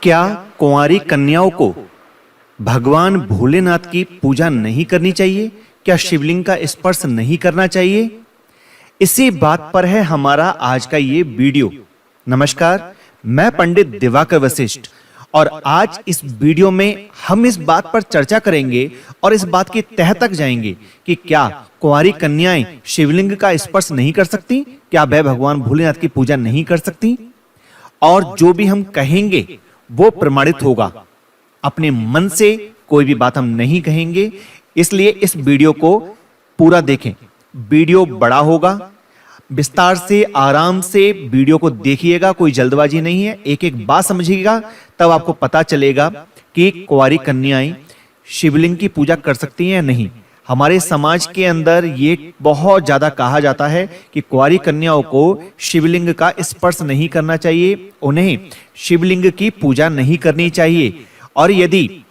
क्या कुंवारी कन्याओं को भगवान भोलेनाथ की पूजा नहीं करनी चाहिए? क्या शिवलिंग का स्पर्श नहीं करना चाहिए? इसी बात पर है हमारा आज का ये वीडियो। नमस्कार, मैं पंडित दिवाकर वशिष्ठ और आज इस वीडियो में हम इस बात पर चर्चा करेंगे और इस बात की तह तक जाएंगे कि क्या कुंवारी कन्याएं शिवलिंग का स्पर्श नहीं कर सकती? क्या वह भगवान भोलेनाथ की पूजा नहीं कर सकती? और जो भी हम कहेंगे वो प्रमाणित होगा। अपने मन से कोई भी बात हम नहीं कहेंगे, इसलिए इस वीडियो को पूरा देखें। वीडियो बड़ा होगा, विस्तार से आराम से वीडियो को देखिएगा, कोई जल्दबाजी नहीं है। एक एक बात समझिएगा, तब आपको पता चलेगा कि कुंवारी कन्याएं शिवलिंग की पूजा कर सकती हैं या नहीं। हमारे समाज के अंदर ये बहुत ज्यादा कहा जाता है कि कुंवारी कन्याओं को शिवलिंग का स्पर्श नहीं करना चाहिए, उन्हें शिवलिंग की पूजा नहीं करनी चाहिए। और यदि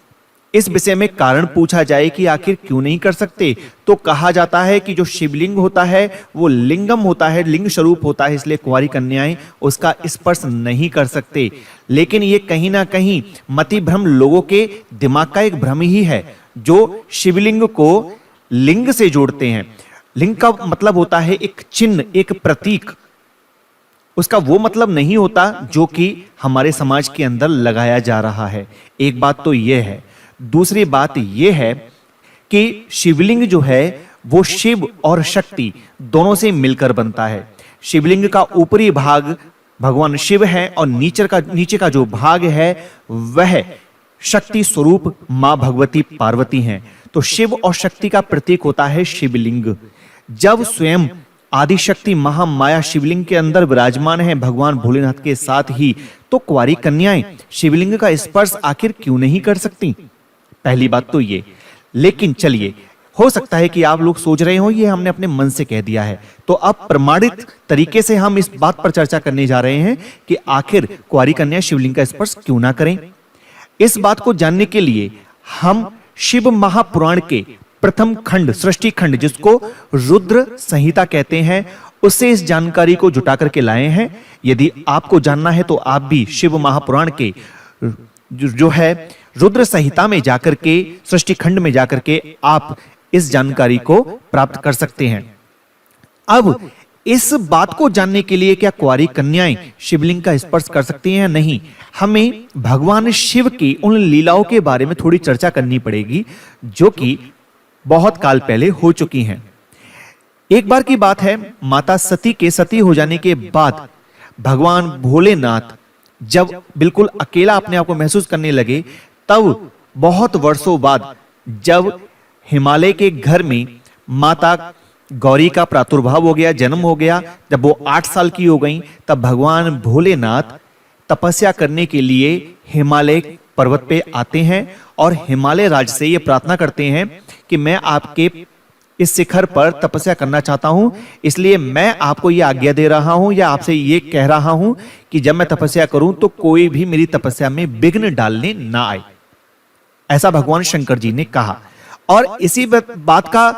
इस विषय में कारण पूछा जाए कि आखिर क्यों नहीं कर सकते, तो कहा जाता है कि जो शिवलिंग होता है वो लिंगम होता है, लिंग स्वरूप होता है, इसलिए कुंवारी कन्याएं उसका स्पर्श नहीं कर सकते। लेकिन ये कहीं ना कहीं मति भ्रम लोगों के दिमाग का एक भ्रम ही है, जो शिवलिंग को लिंग से जोड़ते हैं। लिंग का मतलब होता है एक चिन्ह, एक प्रतीक। उसका वो मतलब नहीं होता जो कि हमारे समाज के अंदर लगाया जा रहा है। एक बात तो यह है। दूसरी बात यह है कि शिवलिंग जो है वो शिव और शक्ति दोनों से मिलकर बनता है। शिवलिंग का ऊपरी भाग भगवान शिव है और नीचे का जो भाग है वह शक्ति स्वरूप मां भगवती पार्वती हैं। तो शिव और शक्ति का प्रतीक होता है शिवलिंग। जब स्वयं आदिशक्ति महामाया शिवलिंग के अंदर विराजमान है भगवान भोलेनाथ के साथ ही, तो कुंवारी कन्याएं शिवलिंग का स्पर्श आखिर क्यों नहीं कर सकती? पहली बात तो ये। लेकिन चलिए, हो सकता है कि आप लोग सोच रहे हो ये हमने अपने मन से कह दिया है, तो अब प्रमाणित तरीके से हम इस बात पर चर्चा करने जा रहे हैं कि आखिर कुंवारी कन्या शिवलिंग का स्पर्श क्यों ना करें। इस बात को जानने के लिए हम शिव महापुराण के प्रथम खंड, सृष्टि खंड, जिसको रुद्र संहिता कहते हैं, उससे इस जानकारी को जुटा करके लाए हैं। यदि आपको जानना है तो आप भी शिव महापुराण के जो है रुद्र संहिता में जाकर के, सृष्टि खंड में जाकर के आप इस जानकारी को प्राप्त कर सकते हैं। अब इस बात को जानने के लिए क्या कुंवारी कन्याएं शिवलिंग का स्पर्श कर सकती हैं या नहीं, हमें भगवान शिव की उन लीलाओं के बारे में थोड़ी चर्चा करनी पड़ेगी जो कि बहुत काल पहले हो चुकी हैं। एक बार की बात है, माता सती के सती हो जाने के बाद भगवान भोलेनाथ जब बिल्कुल अकेला अपने आप को महसूस करने लगे, तब बहुत वर्षों बाद जब हिमालय के घर में माता गौरी का प्रादुर्भाव हो गया, जन्म हो गया, जब वो 8 साल की हो गई, तब भगवान भोलेनाथ तपस्या करने के लिए हिमालय पर्वत पे आते हैं और हिमालय राज से ये प्रार्थना करते हैं कि मैं आपके इस शिखर पर तपस्या करना चाहता हूं, इसलिए मैं आपको ये आज्ञा दे रहा हूं या आपसे ये कह रहा हूं कि जब मैं तपस्या करूं तो कोई भी मेरी तपस्या में विघ्न डालने ना आए। ऐसा भगवान शंकर जी ने कहा। और इसी बात का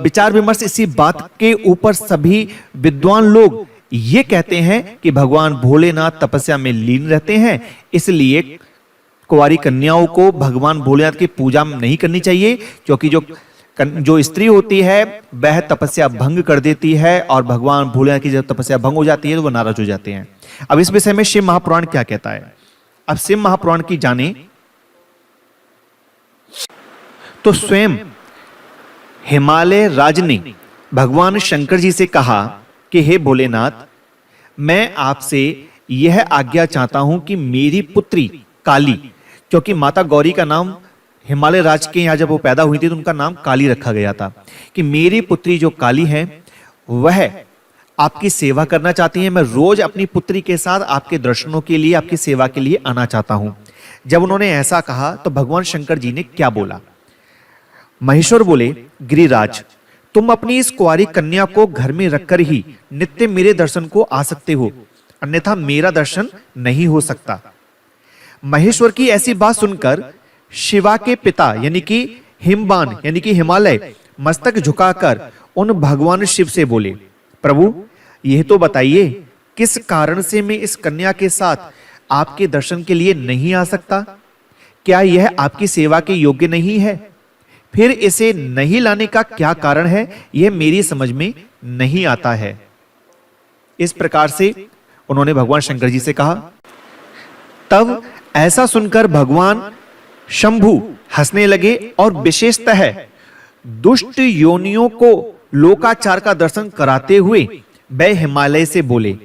विचार विमर्श, इसी बात के ऊपर सभी विद्वान लोग ये कहते हैं कि भगवान भोलेनाथ तपस्या में लीन रहते हैं, इसलिए कुंवारी कन्याओं को भगवान भोलेनाथ की पूजा नहीं करनी चाहिए, क्योंकि जो स्त्री होती है वह तपस्या भंग कर देती है और भगवान भोलेनाथ की जब तपस्या भंग हो जाती है तो वो नाराज हो जाते हैं। अब इस विषय में शिव महापुराण क्या कहता है, अब शिव महापुराण की जाने तो स्वयं हिमालय राज ने भगवान शंकर जी से कहा कि हे भोलेनाथ, मैं आपसे यह आज्ञा चाहता हूं कि मेरी पुत्री काली, क्योंकि माता गौरी का नाम हिमालय राज के यहां जब वो पैदा हुई थी तो उनका नाम काली रखा गया था, कि मेरी पुत्री जो काली है वह आपकी सेवा करना चाहती है। मैं रोज अपनी पुत्री के साथ आपके दर्शनों के लिए, आपकी सेवा के लिए आना चाहता हूं। जब उन्होंने ऐसा कहा तो भगवान शंकर जी ने क्या बोला? महेश्वर बोले, गिरिराज, तुम अपनी इस कुंवारी कन्या को घर में रखकर ही नित्य मेरे दर्शन को आ सकते हो, अन्यथा मेरा दर्शन नहीं हो सकता। महेश्वर की ऐसी बात सुनकर शिवा के पिता यानी कि हिमवान यानी कि हिमालय मस्तक झुकाकर उन भगवान शिव से बोले, प्रभु यह तो बताइए किस कारण से मैं इस कन्या के साथ आपके दर्शन के लिए नहीं आ सकता? क्या यह आपकी सेवा के योग्य नहीं है? फिर इसे नहीं लाने का क्या कारण है, यह मेरी समझ में नहीं आता है। इस प्रकार से उन्होंने भगवान शंकर जी से कहा। तब ऐसा सुनकर भगवान शंभु हंसने लगे और विशेषतः दुष्ट योनियों को लोकाचार का दर्शन कराते हुए वह हिमालय से बोले,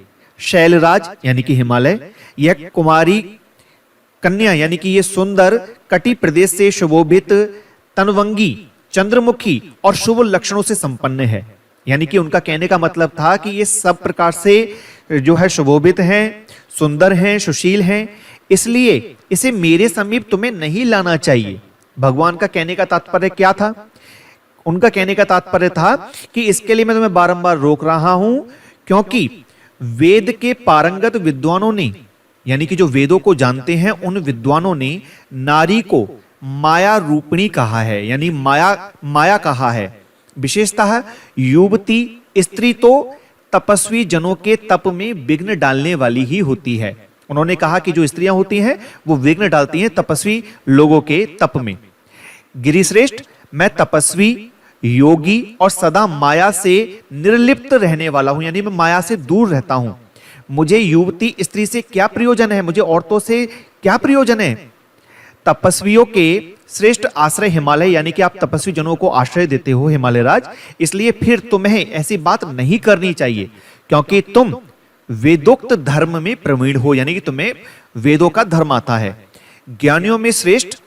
शैलराज यानी कि हिमालय, यह कुमारी कन्या यानी कि यह सुंदर कटि प्रदेश से शोभित, तनवंगी, चंद्रमुखी और शुभ लक्षणों से संपन्न है। यानी कि उनका कहने का मतलब था कि ये सब प्रकार से जो है शोभित हैं, सुंदर हैं, सुशील हैं, इसलिए इसे मेरे समीप तुम्हें नहीं लाना चाहिए। भगवान का कहने का तात्पर्य क्या था? उनका कहने का तात्पर्य था कि इसके लिए मैं तुम्हें बारंबार रोक रहा हूं, क्योंकि वेद के पारंगत विद्वानों ने, यानी कि जो वेदों को जानते हैं, उन विद्वानों ने नारी को माया रूपिणी कहा है, यानी माया कहा है। विशेषतः युवती स्त्री तो तपस्वी जनों के तप में विघ्न डालने वाली ही होती है। उन्होंने कहा कि जो स्त्रियां होती हैं वो विघ्न डालती हैं तपस्वी लोगों के तप में। गिरिश्रेष्ठ, मैं तपस्वी, योगी और सदा माया से निर्लिप्त रहने वाला हूं, यानी मैं माया से दूर रहता हूं। मुझे युवती स्त्री से क्या प्रयोजन है, मुझे औरतों से क्या प्रयोजन है? तपस्वियों के श्रेष्ठ आश्रय हिमालय, यानी कि आप तपस्वी जनों को आश्रय देते हो हिमालय राज, इसलिए फिर तुम्हें ऐसी बात नहीं करनी चाहिए, क्योंकि तुम वेदोक्त धर्म में प्रवीण हो, यानी कि तुम्हें वेदों का धर्म आता है, ज्ञानियों में श्रेष्ठ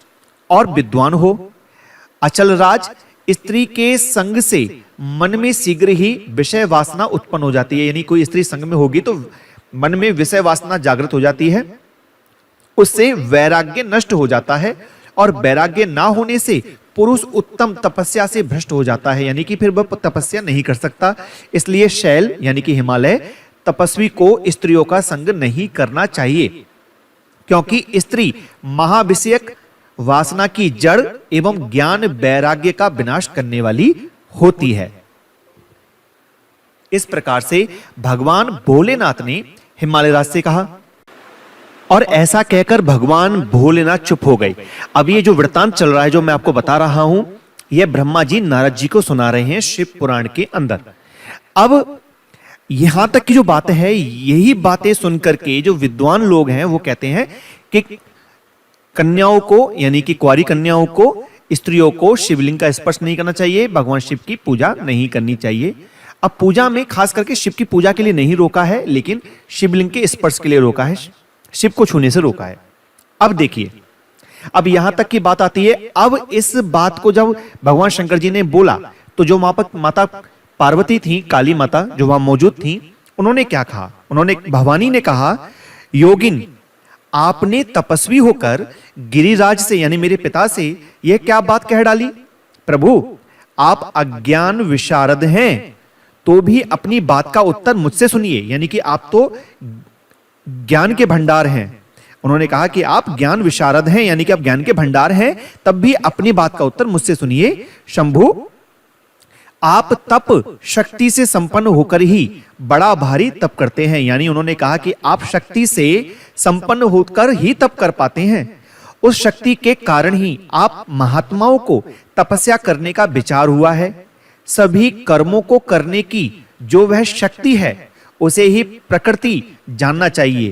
और विद्वान हो। अचल राज, स्त्री के संग से मन में शीघ्र ही विषय वासना उत्पन्न हो जाती है, यानी कोई स्त्री संग में होगी तो मन में विषय वासना जागृत हो जाती है, उससे वैराग्य नष्ट हो जाता है, और वैराग्य ना होने से पुरुष उत्तम तपस्या से भ्रष्ट हो जाता है, यानी कि फिर वह तपस्या नहीं कर सकता। इसलिए शैल यानी कि हिमालय तपस्वी को स्त्रियों का संग नहीं करना चाहिए, क्योंकि स्त्री महाविषयक वासना की जड़ एवं ज्ञान वैराग्य का विनाश करने वाली होती है। इस प्रकार से भगवान भोलेनाथ ने हिमालय राज से कहा, और ऐसा कहकर भगवान भोलेनाथ चुप हो गए। अब ये जो वृत्तांत चल रहा है, जो मैं आपको बता रहा हूं, यह ब्रह्मा जी नारद जी को सुना रहे हैं शिव पुराण के अंदर। अब यहां तक की जो बात है, यही बातें सुनकर के जो विद्वान लोग हैं वो कहते हैं कि कन्याओं को, यानी कि कुंवारी कन्याओं को, स्त्रियों को शिवलिंग का स्पर्श नहीं करना चाहिए, भगवान शिव की पूजा नहीं करनी चाहिए। अब पूजा में खास करके शिव की पूजा के लिए नहीं रोका है, लेकिन शिवलिंग के स्पर्श के लिए रोका है, शिव को छूने से रोका है। अब देखिए, अब यहां तक की बात आती है। अब इस बात को जब भगवान शंकर जी ने बोला, तो जो माता पार्वती थी, काली माता जो वहां मौजूद थी, उन्होंने क्या कहा? उन्होंने, भवानी ने कहा, योगिन, आपने तपस्वी होकर गिरिराज से, यानी मेरे पिता से, यह क्या बात कह डाली? प्रभु, आप अज्ञान विशारद हैं, तो भी अपनी बात का उत्तर मुझसे सुनिए, यानी कि आप तो ज्ञान के भंडार हैं। उन्होंने कहा कि आप ज्ञान विशारद हैं, यानी कि आप ज्ञान के भंडार हैं, तब भी अपनी बात का उत्तर मुझसे सुनिए। शंभु, आप तप शक्ति से संपन्न होकर ही बड़ा भारी तप करते हैं, यानी उन्होंने कहा कि आप शक्ति से संपन्न होकर ही तप कर पाते हैं। उस शक्ति के कारण ही आप महात्माओं को तपस्या करने का विचार हुआ है। सभी कर्मों को करने की जो वह शक्ति है, उसे ही प्रकृति जानना चाहिए।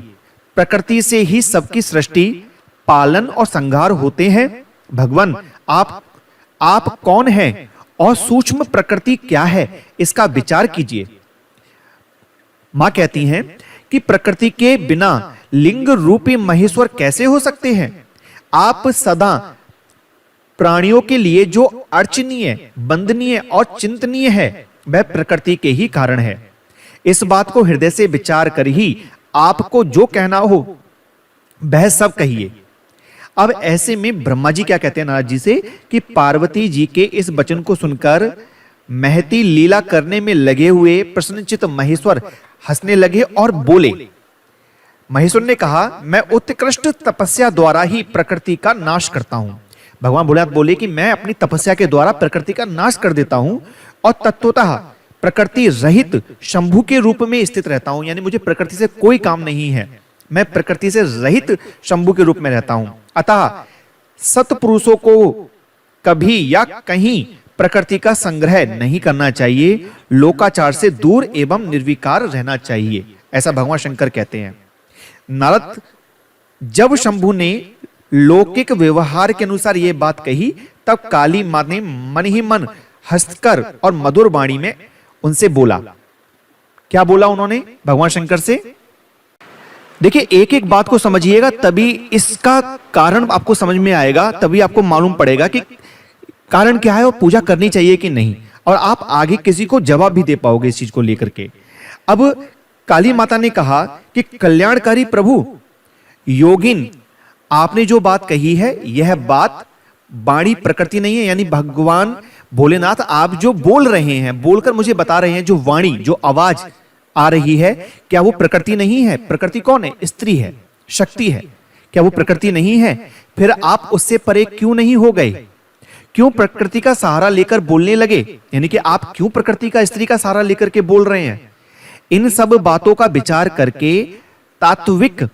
प्रकृति से ही सबकी सृष्टि, पालन और संहार होते हैं। भगवान, आप कौन हैं और सूक्ष्म प्रकृति क्या है, इसका विचार कीजिए। मां कहती हैं कि प्रकृति के बिना लिंग रूपी महेश्वर कैसे हो सकते हैं? आप सदा प्राणियों के लिए जो अर्चनीय, वंदनीय और चिंतनीय है, वह प्रकृति के ही कारण है। इस बात को हृदय से विचार कर ही आपको जो कहना हो वह सब कहिए। अब ऐसे में ब्रह्मा जी क्या कहते हैं नारद जी से कि पार्वती जी के इस वचन को सुनकर महती लीला करने में लगे हुए प्रसन्नचित्त महेश्वर हंसने लगे और बोले। महेश्वर ने कहा, मैं उत्कृष्ट तपस्या द्वारा ही प्रकृति का नाश करता हूं। भगवान भोलेनाथ बोले कि मैं अपनी तपस्या के द्वारा प्रकृति का नाश कर देता हूं और तत्वतः प्रकृति रहित शंभु के रूप में स्थित रहता हूं, यानी मुझे प्रकृति से कोई काम नहीं है। मैं प्रकृति से रहित शंभु के रूप में रहता हूं। अतः सत्पुरुषों को कभी या कहीं प्रकृति का संग्रह नहीं करना चाहिए, लोकाचार से दूर एवं निर्विकार रहना चाहिए, ऐसा भगवान शंकर कहते हैं। नारद, जब शंभु ने लौकिक व्यवहार के अनुसार यह बात कही, तब काली मां ने मन ही मन हंसकर और मधुर वाणी में उनसे बोला। क्या बोला उन्होंने भगवान शंकर से? देखिए, एक एक बात को समझिएगा, तभी इसका कारण आपको समझ में आएगा, तभी आपको मालूम पड़ेगा कि कारण क्या है और पूजा करनी चाहिए कि नहीं, और आप आगे किसी को जवाब भी दे पाओगे इस चीज को लेकर के। अब काली माता ने कहा कि कल्याणकारी प्रभु योगिन, आपने जो बात कही है यह बात वाणी प्रकृति नहीं है, यानी भगवान भोलेनाथ आप जो बोल रहे हैं, बोलकर मुझे बता रहे हैं, जो वाणी, जो आवाज आ रही है, क्या वो प्रकृति नहीं है? प्रकृति कौन है? स्त्री है, शक्ति है। क्या वो प्रकृति नहीं है? फिर आप उससे परे क्यों नहीं हो गए? क्यों प्रकृति का सहारा लेकर बोलने लगे? यानी कि आप क्यों प्रकृति का, स्त्री का सहारा लेकर के बोल रहे हैं? इन सब बातों का विचार करके तात्विक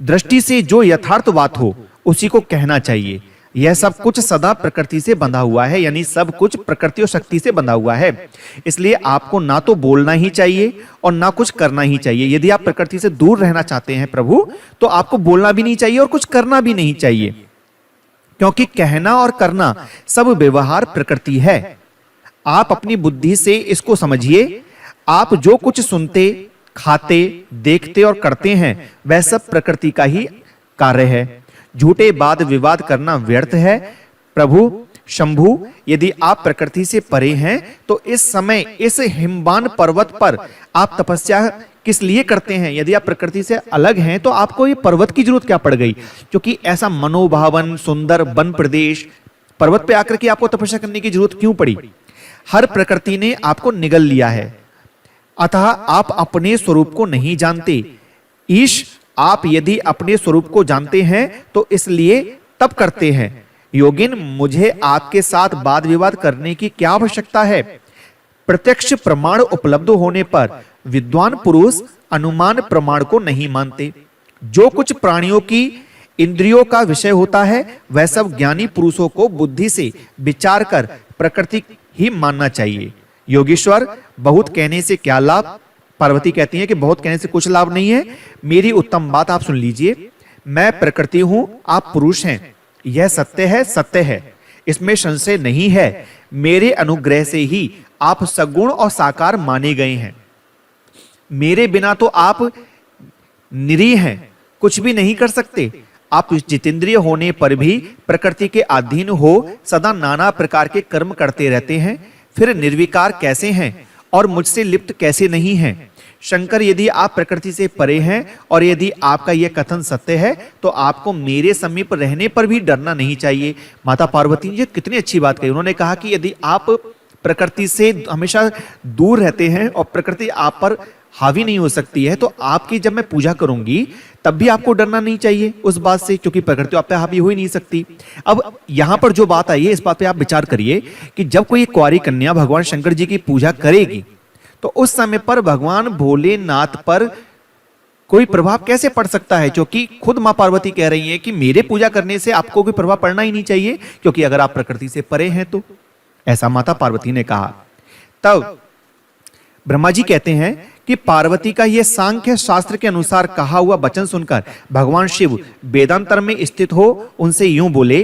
दृष्टि से जो यथार्थ बात हो उसी को कहना चाहिए। यह सब कुछ सदा प्रकृति से बंधा हुआ है, यानी सब कुछ प्रकृति और शक्ति से बंधा हुआ है। इसलिए आपको ना तो बोलना ही चाहिए और ना कुछ करना ही चाहिए। यदि आप प्रकृति से दूर रहना चाहते हैं प्रभु, तो आपको बोलना भी नहीं चाहिए और कुछ करना भी नहीं चाहिए, क्योंकि कहना और करना सब व्यवहार प्रकृति है। आप अपनी बुद्धि से इसको समझिए। आप जो कुछ सुनते, खाते, देखते और करते हैं वह सब प्रकृति का ही कार्य है। झूठे वाद विवाद करना व्यर्थ है। प्रभु शंभु, यदि आप प्रकृति से परे हैं तो इस समय इस हिमवान पर्वत पर आप तपस्या किस लिए करते हैं? यदि आप प्रकृति से अलग हैं तो आपको ये पर्वत की जरूरत क्या पड़ गई? क्योंकि ऐसा मनोभावन सुंदर वन प्रदेश पर्वत पे आकर के आपको तपस्या करने की जरूरत क्यों पड़ी? हर प्रकृति ने आपको निगल लिया है, अतः आप अपने स्वरूप को नहीं जानते। ईश, आप यदि अपने स्वरूप को जानते हैं तो इसलिए तप करते हैं। योगिन, मुझे आपके साथ वाद विवाद करने की क्या आवश्यकता है? प्रत्यक्ष प्रमाण उपलब्ध होने पर विद्वान पुरुष अनुमान प्रमाण को नहीं मानते। जो कुछ प्राणियों की इंद्रियों का विषय होता है वह सब ज्ञानी पुरुषों को बुद्धि से विचार कर प्रकृति ही मानना चाहिए। योगेश्वर, बहुत कहने से क्या लाभ? पार्वती कहती है कि बहुत कहने से कुछ लाभ नहीं है। मेरी उत्तम बात आप सुन लीजिए। मैं प्रकृति हूं, आप पुरुष हैं, यह सत्य है, सत्य है, इसमें संशय नहीं है। मेरे अनुग्रह से ही आप सगुण और साकार माने गए हैं। मेरे बिना तो आप निरीह हैं, कुछ भी नहीं कर सकते। आप जितेंद्रिय होने पर भी प्रकृति के अधीन हो सदा नाना प्रकार के कर्म करते रहते हैं। फिर निर्विकार कैसे हैं और मुझसे लिप्त कैसे नहीं हैं? शंकर, यदि आप प्रकृति से परे हैं और यदि आपका यह कथन सत्य है तो आपको मेरे समीप रहने पर भी डरना नहीं चाहिए। माता पार्वती ने कितनी अच्छी बात कही। उन्होंने कहा कि यदि आप प्रकृति से हमेशा दूर रहते हैं और प्रकृति आप पर हावी नहीं हो सकती है, तो आपकी जब मैं पूजा करूंगी तब भी आपको डरना नहीं चाहिए उस बात से, क्योंकि प्रकृति आप पे हावी हो ही नहीं सकती। अब यहां पर जो बात आई है इस बात पे आप विचार करिए कि जब कोई कुंवारी कन्या भगवान शंकर जी की पूजा करेगी तो उस समय पर भगवान भोलेनाथ पर कोई प्रभाव कैसे पड़ सकता है? क्योंकि खुद मां पार्वती कह रही है कि मेरे पूजा करने से आपको कोई प्रभाव पड़ना ही नहीं चाहिए, क्योंकि अगर आप प्रकृति से परे हैं तो। ऐसा माता पार्वती ने कहा। तब ब्रह्मा जी कहते हैं कि पार्वती का यह सांख्य शास्त्र के अनुसार कहा हुआ वचन सुनकर भगवान शिव वेदांतर में स्थित हो उनसे यूं बोले।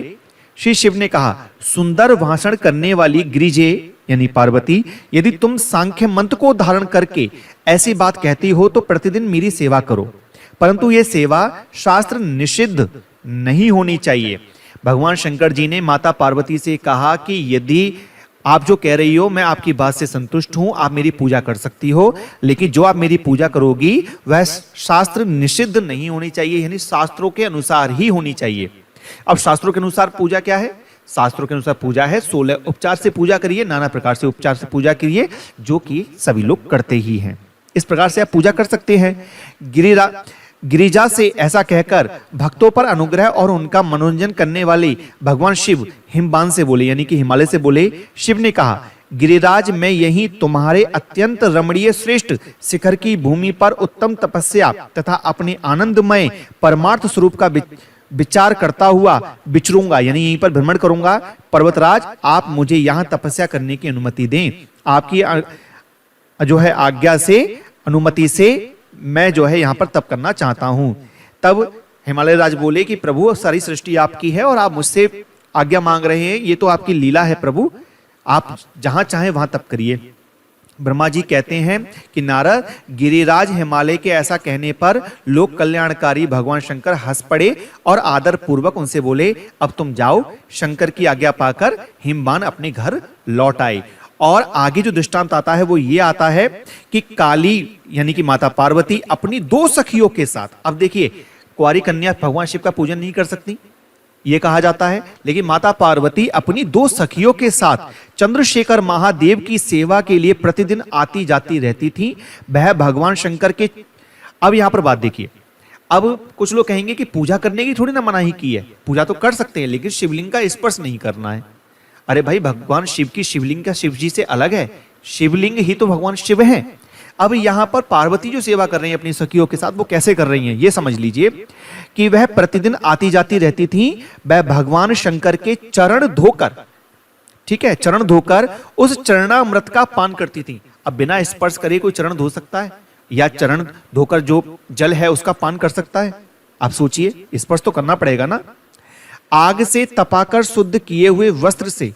श्री शिव ने कहा, सुंदर भाषण करने वाली गिरिजे यानी पार्वती, यदि तुम सांख्य मंत्र को धारण करके ऐसी बात कहती हो तो प्रतिदिन मेरी सेवा करो, परंतु यह सेवा शास्त्र निषिद्ध नहीं होनी चाहिए। भगवान शंकर जी ने माता पार्वती से कहा कि यदि आप जो कह रही हो मैं आपकी बात से संतुष्ट हूं, आप मेरी पूजा कर सकती हो, लेकिन जो आप मेरी पूजा करोगी वह शास्त्र निषिद्ध नहीं होनी चाहिए, यानी शास्त्रों के अनुसार ही होनी चाहिए। अब शास्त्रों के अनुसार पूजा क्या है? शास्त्रों के अनुसार पूजा है 16 उपचार से पूजा करिए, नाना प्रकार से उपचार से पूजा करिए, जो कि सभी लोग करते ही हैं। इस प्रकार से आप पूजा कर सकते हैं। गिरिजा से ऐसा कहकर भक्तों पर अनुग्रह और उनका मनोरंजन करने वाले भगवान शिव हिमवान से बोले, यानी कि हिमालय से बोले। शिव ने कहा, गिरिराज मैं यहीं तुम्हारे अत्यंत रमणीय श्रेष्ठ शिखर की भूमि पर उत्तम तपस्या तथा अपने आनंदमय परमार्थ स्वरूप का विचार करता हुआ विचरूंगा, यानी यहीं पर भ्रमण करूंगा। पर्वतराज, आप मुझे यहां तपस्या करने की अनुमति दें। आपकी जो है आज्ञा से, अनुमति से मैं जो है यहां पर तप करना चाहता हूं। तब हिमालय राज बोले कि प्रभु, सारी सृष्टि आपकी है और आप मुझसे आज्ञा मांग रहे हैं, ये तो आपकी लीला है प्रभु, आप जहां चाहें वहां तप करिए। ब्रह्मा जी कहते हैं कि नारद, गिरिराज हिमालय के ऐसा कहने पर लोक कल्याणकारी भगवान शंकर हंस पड़े और आदर पूर्वक उनसे बोले, अब तुम जाओ। शंकर की आज्ञा पाकर हिमवान अपने घर लौट आए। और आगे जो दृष्टांत आता है वो ये आता है कि काली यानी कि माता पार्वती अपनी 2 सखियों के साथ, अब देखिए कुंवारी कन्या भगवान शिव का पूजन नहीं कर सकती, ये कहा जाता है, लेकिन माता पार्वती अपनी 2 सखियों के साथ चंद्रशेखर महादेव की सेवा के लिए प्रतिदिन आती जाती रहती थी। वह भगवान शंकर के, अब यहां पर बात देखिए, अब कुछ लोग कहेंगे कि पूजा करने की थोड़ी ना मनाही की है, पूजा तो कर सकते हैं लेकिन शिवलिंग का स्पर्श नहीं करना है। अरे भाई, भगवान शिव की शिवलिंग का शिव जी से अलग है, शिवलिंग ही तो भगवान शिव है। अब यहां पर पार्वती जो सेवा कर रही है अपनी सखियों के साथ, वो कैसे कर रही हैं ये समझ लीजिए कि वह प्रतिदिन आती जाती रहती थी। वह भगवान शंकर के चरण धोकर, ठीक है, चरण धोकर उस चरणामृत का पान करती थी। अब बिना स्पर्श करे कोई चरण धो सकता है, या चरण धोकर जो जल है उसका पान कर सकता है? आप सोचिए, स्पर्श तो करना पड़ेगा ना। आग से तपाकर शुद्ध किए हुए वस्त्र से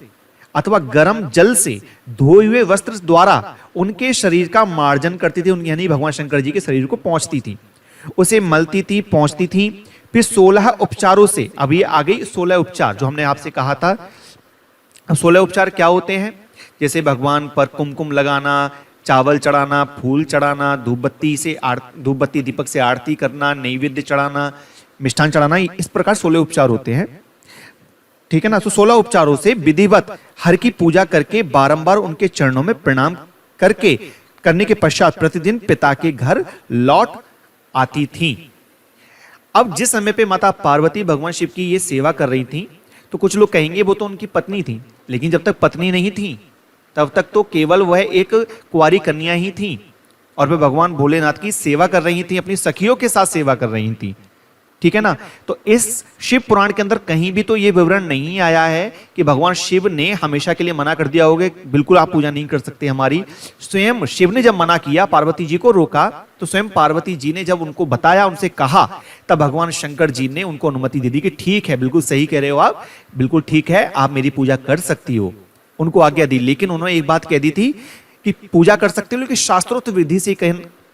अथवा गर्म जल से धोए हुए वस्त्र द्वारा उनके शरीर का मार्जन करती थी, यानी भगवान शंकर जी के शरीर को पहुंचती थी, उसे मलती थी, पहुंचती थी। फिर 16 उपचारों से, अब ये आ गई 16 उपचार जो हमने आपसे कहा था। 16 उपचार क्या होते हैं? जैसे भगवान पर कुमकुम लगाना, चावल चढ़ाना, फूल चढ़ाना, धूपबत्ती दीपक से आरती करना, नैवेद्य चढ़ाना, मिष्ठान चढ़ाना, इस प्रकार 16 उपचार होते हैं, ठीक है ना। तो 16 उपचारों से विधिवत हर की पूजा करके बारंबार उनके चरणों में प्रणाम करने के पश्चात प्रतिदिन पिता के घर लौट आती थी। अब जिस समय पे माता पार्वती भगवान शिव की ये सेवा कर रही थी, तो कुछ लोग कहेंगे वो तो उनकी पत्नी थी, लेकिन जब तक पत्नी नहीं थी तब तक तो केवल वह एक कुंवारी कन्या ही थी और वह भगवान भोलेनाथ की सेवा कर रही थी, अपनी सखियों के साथ सेवा कर रही थी, ठीक है ना। तो इस शिव पुराण के अंदर कहीं भी तो ये विवरण नहीं आया है कि भगवान शिव ने हमेशा के लिए मना कर दिया होगा, बिल्कुल आप पूजा नहीं कर सकते हमारी। स्वयं शिव ने जब मना किया, पार्वती जी को रोका, तो स्वयं पार्वती जी ने जब उनको बताया, उनसे कहा, तब भगवान शंकर जी ने उनको अनुमति दे दी कि ठीक है, बिल्कुल सही कह रहे हो आप, बिल्कुल ठीक है, आप मेरी पूजा कर सकती हो, उनको आज्ञा दी। लेकिन उन्होंने एक बात कह दी थी कि पूजा कर सकते हो लेकिन शास्त्रोक्त विधि से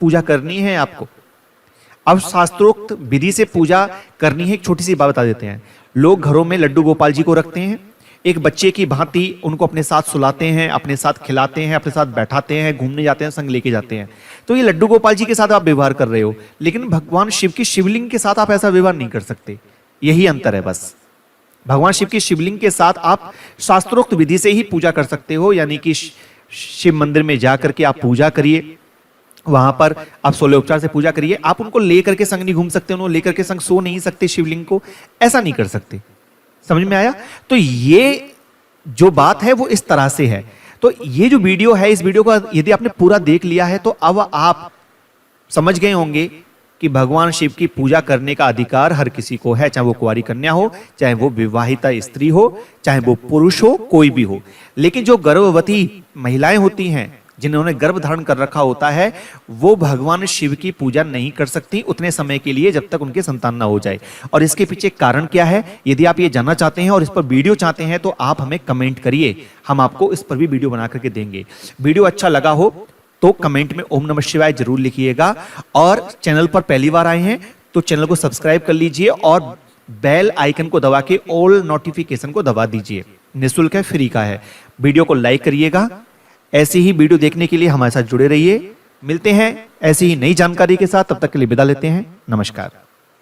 पूजा करनी है आपको। अब शास्त्रोक्त विधि से पूजा करनी है। एक छोटी सी बात बता देते हैं, लोग घरों में लड्डू गोपाल जी को रखते हैं, एक बच्चे की भांति उनको अपने साथ सुलाते हैं, अपने साथ खिलाते हैं, अपने साथ बैठाते हैं, घूमने जाते हैं, संग लेके जाते हैं। तो ये लड्डू गोपाल जी के साथ आप व्यवहार कर रहे हो, लेकिन भगवान शिव की शिवलिंग के साथ आप ऐसा व्यवहार नहीं कर सकते, यही अंतर है बस। भगवान शिव की शिवलिंग के साथ आप शास्त्रोक्त विधि से ही पूजा कर सकते हो, यानी कि शिव मंदिर में जाकर के आप पूजा करिए, वहां पर आप 16 उपचार से पूजा करिए। आप उनको लेकर के संग नहीं घूम सकते, उनको लेकर के संग सो नहीं सकते, शिवलिंग को ऐसा नहीं कर सकते। समझ में आया? तो ये जो बात है वो इस तरह से है। तो ये जो वीडियो है, इस वीडियो को यदि आपने पूरा देख लिया है तो अब आप समझ गए होंगे कि भगवान शिव की पूजा करने का अधिकार हर किसी को है, चाहे वो कुंवारी कन्या हो, चाहे वो विवाहिता स्त्री हो, चाहे वो पुरुष हो, कोई भी हो। लेकिन जो गर्भवती महिलाएं होती हैं, जिन्होंने गर्भ धारण कर रखा होता है, वो भगवान शिव की पूजा नहीं कर सकती उतने समय के लिए, जब तक उनके संतान ना हो जाए। और इसके पीछे कारण क्या है, यदि आप ये जानना चाहते हैं और इस पर वीडियो चाहते हैं तो आप हमें कमेंट करिए, हम आपको इस पर भी वीडियो बना करके देंगे। वीडियो अच्छा लगा हो तो कमेंट में ओम नमः शिवाय जरूर लिखिएगा, और चैनल पर पहली बार आए हैं तो चैनल को सब्सक्राइब कर लीजिए और बेल आइकन को दबा के ऑल नोटिफिकेशन को दबा दीजिए, निःशुल्क है, फ्री का है। वीडियो को लाइक करिएगा। ऐसी ही वीडियो देखने के लिए हमारे साथ जुड़े रहिए। मिलते हैं ऐसी ही नई जानकारी के साथ, तब तक के लिए विदा लेते हैं। नमस्कार।